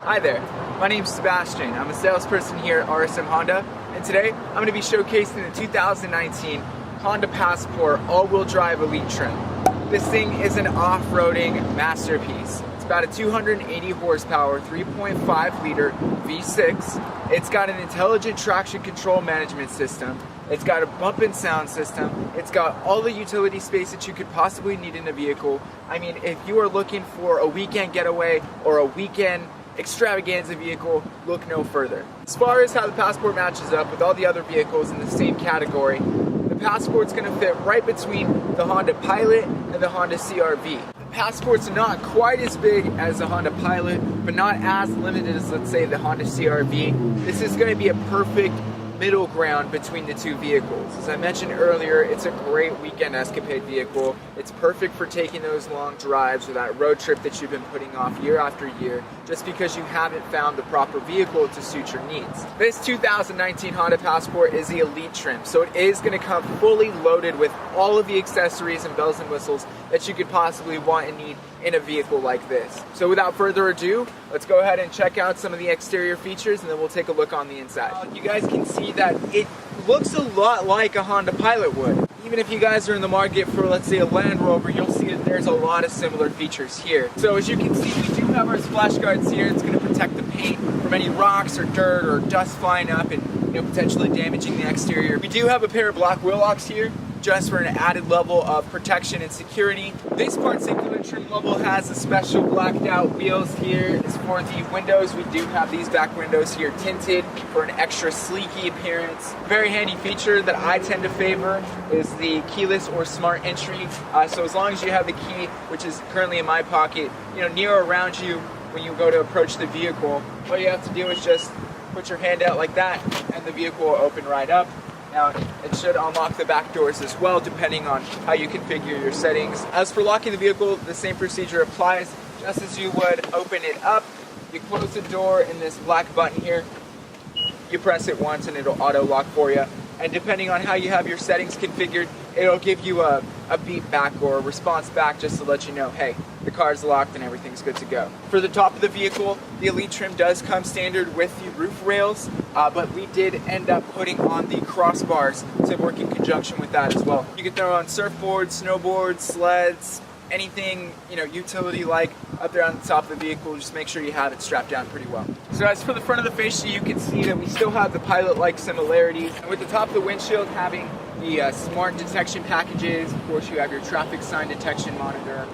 Hi there, my name's Sebastian. I'm a salesperson here at RSM Honda, and today I'm going to be showcasing the 2019 Honda Passport all-wheel drive Elite trim. This thing is an off-roading masterpiece. It's about a 280 horsepower, 3.5 liter V6. It's got an intelligent traction control management system. It's got a bump and sound system. It's got all the utility space that you could possibly need in a vehicle. I mean, if you are looking for a weekend getaway or a weekend extravaganza vehicle, look no further. As far as how the Passport matches up with all the other vehicles in the same category, the Passport's going to fit right between the Honda Pilot and the Honda CR-V. The Passport's not quite as big as the Honda Pilot, but not as limited as, let's say, the Honda CR-V. This is going to be a perfect middle ground between the two vehicles. As I mentioned earlier, it's a great weekend escapade vehicle. It's perfect for taking those long drives or that road trip that you've been putting off year after year just because you haven't found the proper vehicle to suit your needs. This 2019 Honda Passport is the Elite trim, so it is going to come fully loaded with all of the accessories and bells and whistles that you could possibly want and need in a vehicle like this. So without further ado, let's go ahead and check out some of the exterior features and then we'll take a look on the inside. You guys can see that it looks a lot like a Honda Pilot would. Even if you guys are in the market for, let's say, a Land Rover, you'll see that there's a lot of similar features here. So as you can see, we do have our splash guards here. It's going to protect the paint from any rocks or dirt or dust flying up and potentially damaging the exterior. We do have a pair of black wheel locks here, just for an added level of protection and security. This particular trim level has a special blacked out wheels here. As for the windows, we do have these back windows here tinted for an extra sleeky appearance. Very handy feature that I tend to favor is the keyless or smart entry. So as long as you have the key, which is currently in my pocket, near or around you when you go to approach the vehicle, all you have to do is just put your hand out like that and the vehicle will open right up. Now, it should unlock the back doors as well, depending on how you configure your settings. As for locking the vehicle, the same procedure applies. Just as you would open it up, you close the door in this black button here. You press it once and it'll auto lock for you. And depending on how you have your settings configured, it'll give you a beep back or a response back just to let you know, hey, the car's locked and everything's good to go. For the top of the vehicle, the Elite trim does come standard with the roof rails, but we did end up putting on the crossbars to work in conjunction with that as well. You can throw on surfboards, snowboards, sleds, anything utility-like up there on the top of the vehicle. Just make sure you have it strapped down pretty well. So as for the front of the fascia, you can see that we still have the Pilot-like similarities. And with the top of the windshield having the smart detection packages, of course you have your traffic sign detection monitor.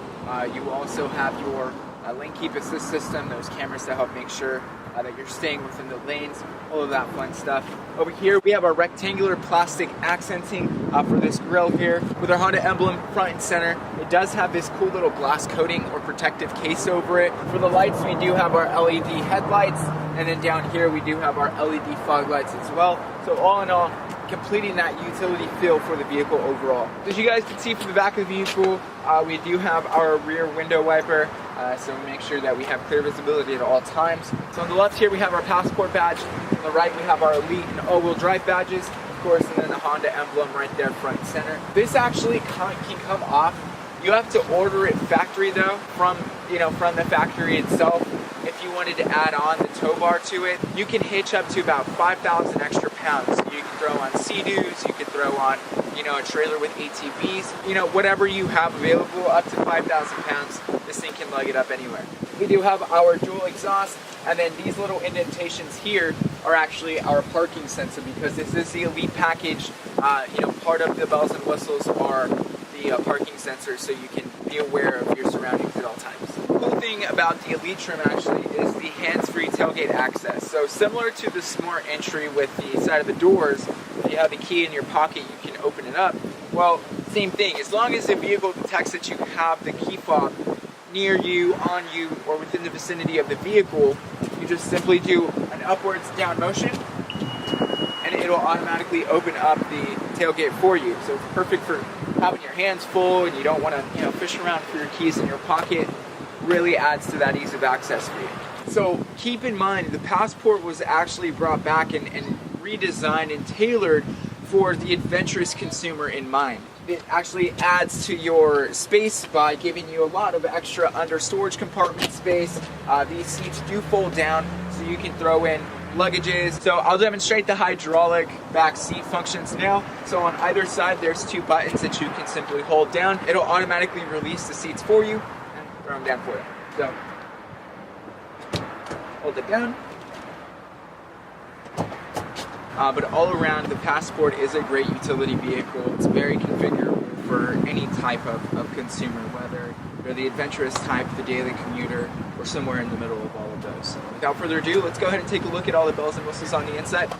You also have your lane keep assist system, those cameras to help make sure that you're staying within the lanes, all of that fun stuff. Over here we have our rectangular plastic accenting for this grille here with our Honda emblem front and center. It does have this cool little glass coating or protective case over it. For the lights, we do have our LED headlights, and then down here we do have our LED fog lights as well. So all in all, completing that utility feel for the vehicle overall. As you guys can see from the back of the vehicle, we do have our rear window wiper, so we make sure that we have clear visibility at all times. So on the left here we have our Passport badge, on the right we have our Elite and all-wheel drive badges, of course, and then the Honda emblem right there front and center. This actually can come off. You have to order it factory though, from the factory itself. If you wanted to add on the tow bar to it, you can hitch up to about 5,000 extra pounds. You can throw on Sea-Doos, you can throw on, a trailer with ATVs, whatever you have available up to 5,000 pounds, this thing can lug it up anywhere. We do have our dual exhaust, and then these little indentations here are actually our parking sensor because this is the Elite package. Part of the bells and whistles are the parking sensors, so you can be aware of your surroundings at all times. The cool thing about the Elite trim actually is the hands-free tailgate access. So similar to the smart entry with the side of the doors, if you have the key in your pocket, you can open it up. Well, same thing. As long as the vehicle detects that you have the key fob near you, on you, or within the vicinity of the vehicle, you just simply do an upwards down motion, and it'll automatically open up the tailgate for you. So it's perfect for having your hands full and you don't want to fish around for your keys in your pocket. Really adds to that ease of access for you. So keep in mind, the Passport was actually brought back and redesigned and tailored for the adventurous consumer in mind. It actually adds to your space by giving you a lot of extra under storage compartment space. These seats do fold down, so you can throw in luggages. So I'll demonstrate the hydraulic back seat functions now. So on either side there's two buttons that you can simply hold down. It'll automatically release the seats for you and throw them down for you. So hold it down. But all around, the Passport is a great utility vehicle. It's very configurable for any type of consumer, whether you're the adventurous type, the daily commuter, or somewhere in the middle of all of those. Without further ado, let's go ahead and take a look at all the bells and whistles on the inside.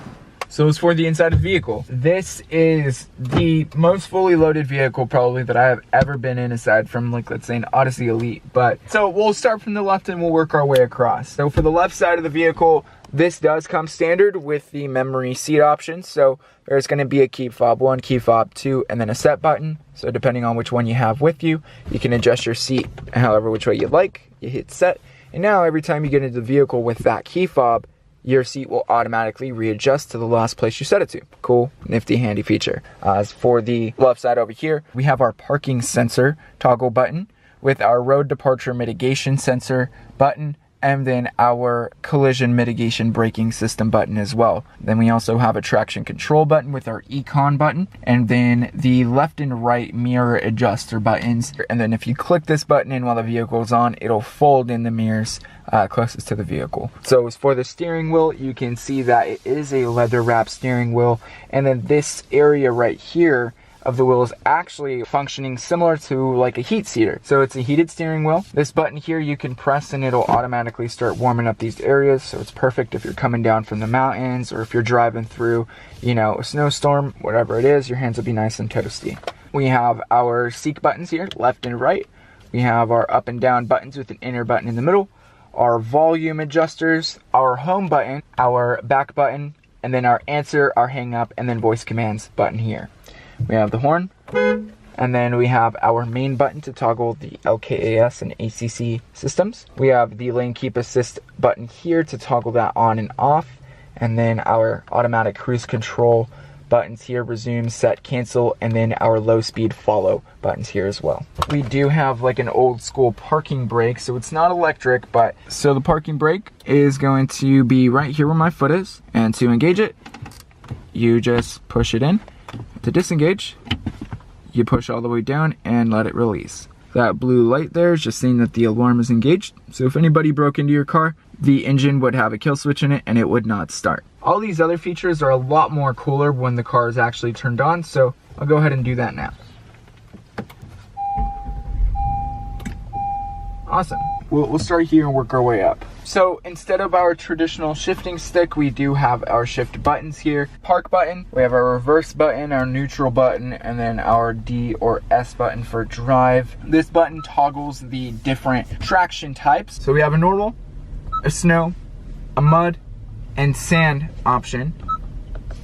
So as for the inside of the vehicle, this is the most fully loaded vehicle probably that I have ever been in, aside from, like, let's say an Odyssey Elite. But so we'll start from the left and we'll work our way across. So for the left side of the vehicle, this does come standard with the memory seat options. So there's going to be a key fob 1, key fob 2, and then a set button. So depending on which one you have with you, you can adjust your seat however which way you like. You hit set, and now every time you get into the vehicle with that key fob, your seat will automatically readjust to the last place you set it to. Cool, nifty, handy feature. As for the left side over here, we have our parking sensor toggle button with our road departure mitigation sensor button, and then our collision mitigation braking system button as well. Then we also have a traction control button with our econ button, and then the left and right mirror adjuster buttons. And then if you click this button in while the vehicle is on, it'll fold in the mirrors closest to the vehicle. So as for the steering wheel, you can see that it is a leather wrapped steering wheel, and then this area right here of the wheel is actually functioning similar to like a heat seater. So it's a heated steering wheel. This button here you can press and it'll automatically start warming up these areas. So it's perfect if you're coming down from the mountains or if you're driving through, you know, a snowstorm, whatever it is, your hands will be nice and toasty. We have our seek buttons here, left and right. We have our up and down buttons with an inner button in the middle, our volume adjusters, our home button, our back button, and then our answer, our hang up, and then voice commands button here. We have the horn, and then we have our main button to toggle the LKAS and ACC systems. We have the lane keep assist button here to toggle that on and off, and then our automatic cruise control buttons here, resume, set, cancel, and then our low speed follow buttons here as well. We do have like an old school parking brake, so it's not electric, but so the parking brake is going to be right here where my foot is, and to engage it, you just push it in. To disengage, you push all the way down and let it release. That blue light there is just saying that the alarm is engaged. So if anybody broke into your car, the engine would have a kill switch in it and it would not start. All these other features are a lot more cooler when the car is actually turned on, so I'll go ahead and do that now. Awesome. We'll start here and work our way up. So instead of our traditional shifting stick, we do have our shift buttons here. Park button, we have our reverse button, our neutral button, and then our D or S button for drive. This button toggles the different traction types. So we have a normal, a snow, a mud, and sand option.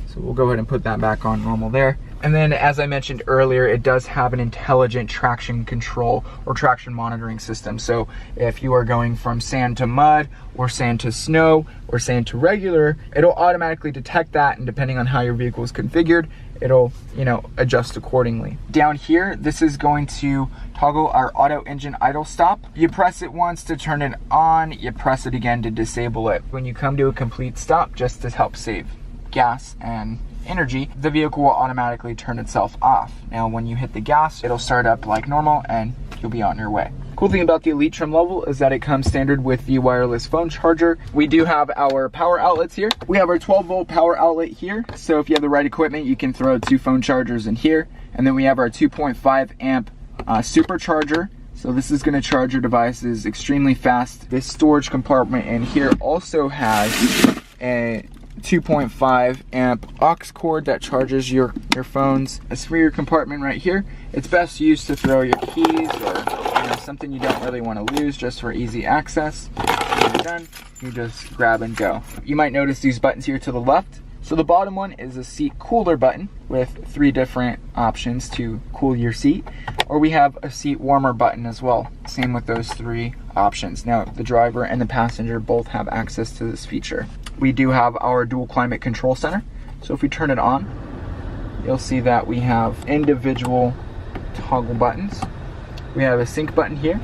So we'll go ahead and put that back on normal there. And then, as I mentioned earlier, it does have an intelligent traction control or traction monitoring system. So if you are going from sand to mud, or sand to snow, or sand to regular, it'll automatically detect that, and depending on how your vehicle is configured, it'll, you know, adjust accordingly. Down here, this is going to toggle our auto engine idle stop. You press it once to turn it on, you press it again to disable it. When you come to a complete stop, just to help save gas and energy, the vehicle will automatically turn itself off. Now when you hit the gas, it'll start up like normal and you'll be on your way. Cool thing about the Elite trim level is that it comes standard with the wireless phone charger. We do have our power outlets here. We have our 12-volt power outlet here, so if you have the right equipment, you can throw 2 phone chargers in here. And then we have our 2.5 amp supercharger. So this is going to charge your devices extremely fast. This storage compartment in here also has a 2.5 amp aux cord that charges your phones. As for your compartment right here, it's best used to throw your keys or something you don't really want to lose, just for easy access. When you're done, you just grab and go. You might notice these buttons here to the left. So the bottom one is a seat cooler button with 3 different options to cool your seat, or we have a seat warmer button as well. Same with those 3 options. Now the driver and the passenger both have access to this feature. We do have our dual climate control center. So if we turn it on, you'll see that we have individual toggle buttons. We have a sync button here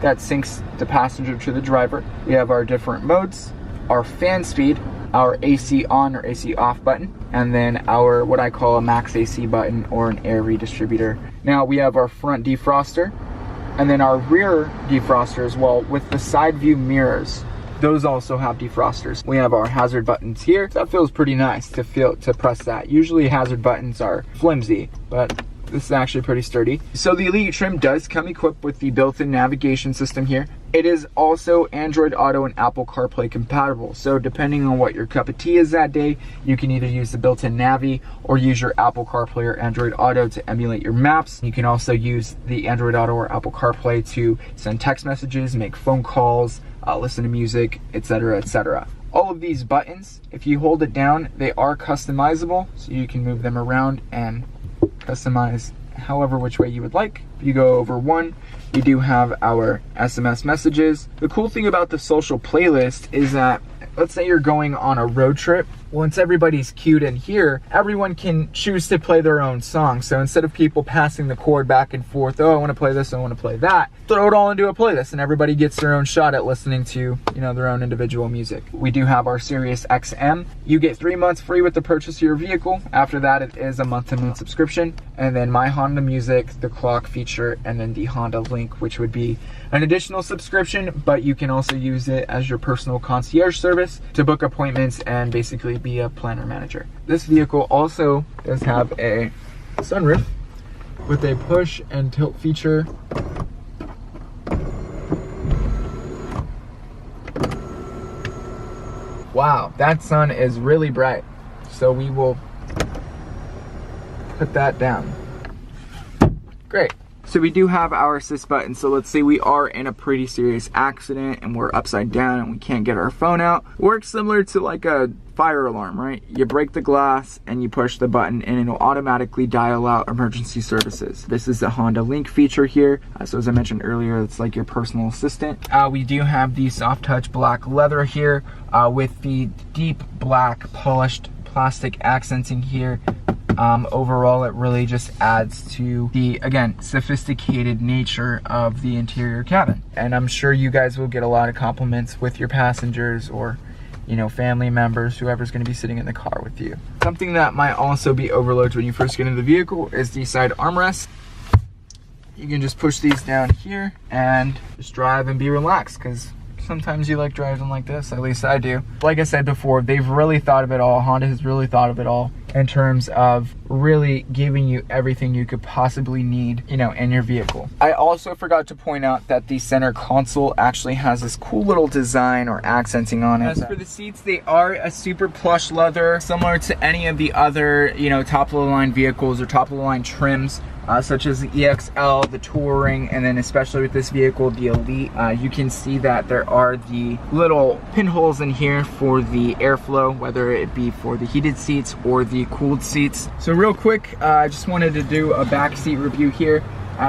that syncs the passenger to the driver. We have our different modes, our fan speed, our AC on or AC off button, and then our what I call a max AC button or an air redistributor. Now we have our front defroster and then our rear defroster as well with the side view mirrors. Those also have defrosters. We have our hazard buttons here. That feels pretty nice to press that. Usually hazard buttons are flimsy, but this is actually pretty sturdy. So the Elite trim does come equipped with the built-in navigation system here. It is also Android Auto and Apple CarPlay compatible. So depending on what your cup of tea is that day, you can either use the built-in Navi or use your Apple CarPlay or Android Auto to emulate your maps. You can also use the Android Auto or Apple CarPlay to send text messages, make phone calls, listen to music, etc., etc. All of these buttons, if you hold it down, they are customizable, so you can move them around and customize however which way you would like. If you go over one, you do have our SMS messages. The cool thing about the social playlist is that, let's say you're going on a road trip, once everybody's queued in here, everyone can choose to play their own song. So instead of people passing the cord back and forth, oh, I want to play this, I want to play that, throw it all into a playlist and everybody gets their own shot at listening to, their own individual music. We do have our Sirius XM. You get 3 months free with the purchase of your vehicle. After that, it is a month-to-month subscription. And then My Honda Music, the clock feature, and then the Honda Link, which would be an additional subscription, but you can also use it as your personal concierge service to book appointments and basically be a planner manager. This vehicle also does have a sunroof with a push and tilt feature. Wow, that sun is really bright. So we will put that down. Great. So we do have our assist button. So let's say we are in a pretty serious accident and we're upside down and we can't get our phone out. Works similar to like a fire alarm, right? You break the glass and you push the button and it'll automatically dial out emergency services. This is the Honda Link feature here. So as I mentioned earlier, it's like your personal assistant. We do have the soft touch black leather here with the deep black polished plastic accenting here. Overall, it really just adds to the, again, sophisticated nature of the interior cabin. And I'm sure you guys will get a lot of compliments with your passengers or, family members, whoever's going to be sitting in the car with you. Something that might also be overlooked when you first get into the vehicle is the side armrests. You can just push these down here and just drive and be relaxed, because sometimes you like driving like this, at least I do. Like I said before, they've really thought of it all. Honda has really thought of it all in terms of really giving you everything you could possibly need, in your vehicle. I also forgot to point out that the center console actually has this cool little design or accenting on it. As for the seats, they are a super plush leather, similar to any of the other, top of the line vehicles or top of the line trims. Such as the EXL, the Touring, and then especially with this vehicle, the Elite. You can see that there are the little pinholes in here for the airflow, whether it be for the heated seats or the cooled seats. So real quick, I just wanted to do a backseat review here.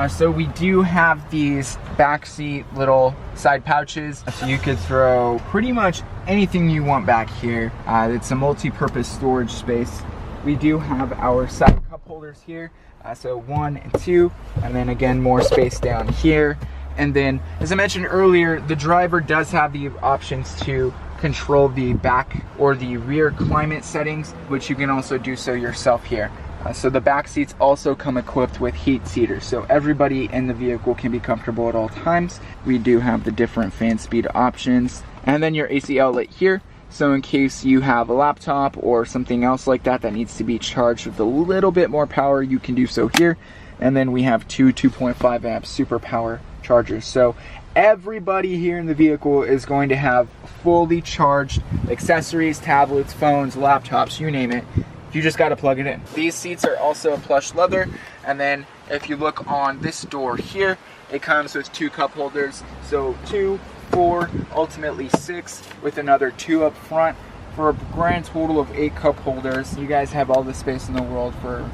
So we do have these backseat little side pouches, so you could throw pretty much anything you want back here. It's a multi-purpose storage space. We do have our side cup holders here. So 1 and 2, and then again more space down here. And then, as I mentioned earlier, the driver does have the options to control the back or the rear climate settings, which you can also do so yourself here. So the back seats also come equipped with heat seaters, so everybody in the vehicle can be comfortable at all times. We do have the different fan speed options, and then your AC outlet here. So in case you have a laptop or something else like that that needs to be charged with a little bit more power, you can do so here. And then we have two 2.5 amp super power chargers. So everybody here in the vehicle is going to have fully charged accessories, tablets, phones, laptops, you name it. You just got to plug it in. These seats are also a plush leather. And then if you look on this door here, it comes with 2 cup holders. So 2, 4, ultimately 6, with another 2 up front for a grand total of 8 cup holders. You guys have all the space in the world for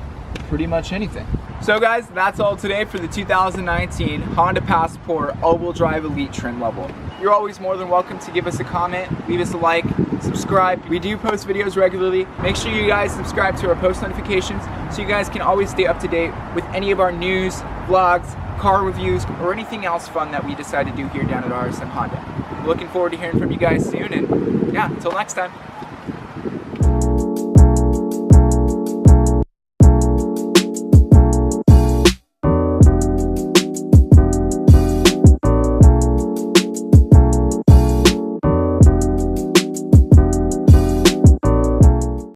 pretty much anything. So guys, that's all today for the 2019 Honda Passport all-wheel drive Elite trim level. you're always more than welcome to give us a comment, leave us a like, subscribe. We do post videos regularly. Make sure you guys subscribe to our post notifications so you guys can always stay up to date with any of our news, vlogs, car reviews, or anything else fun that we decide to do here down at RSM Honda. Looking forward to hearing from you guys soon, and yeah, until next time.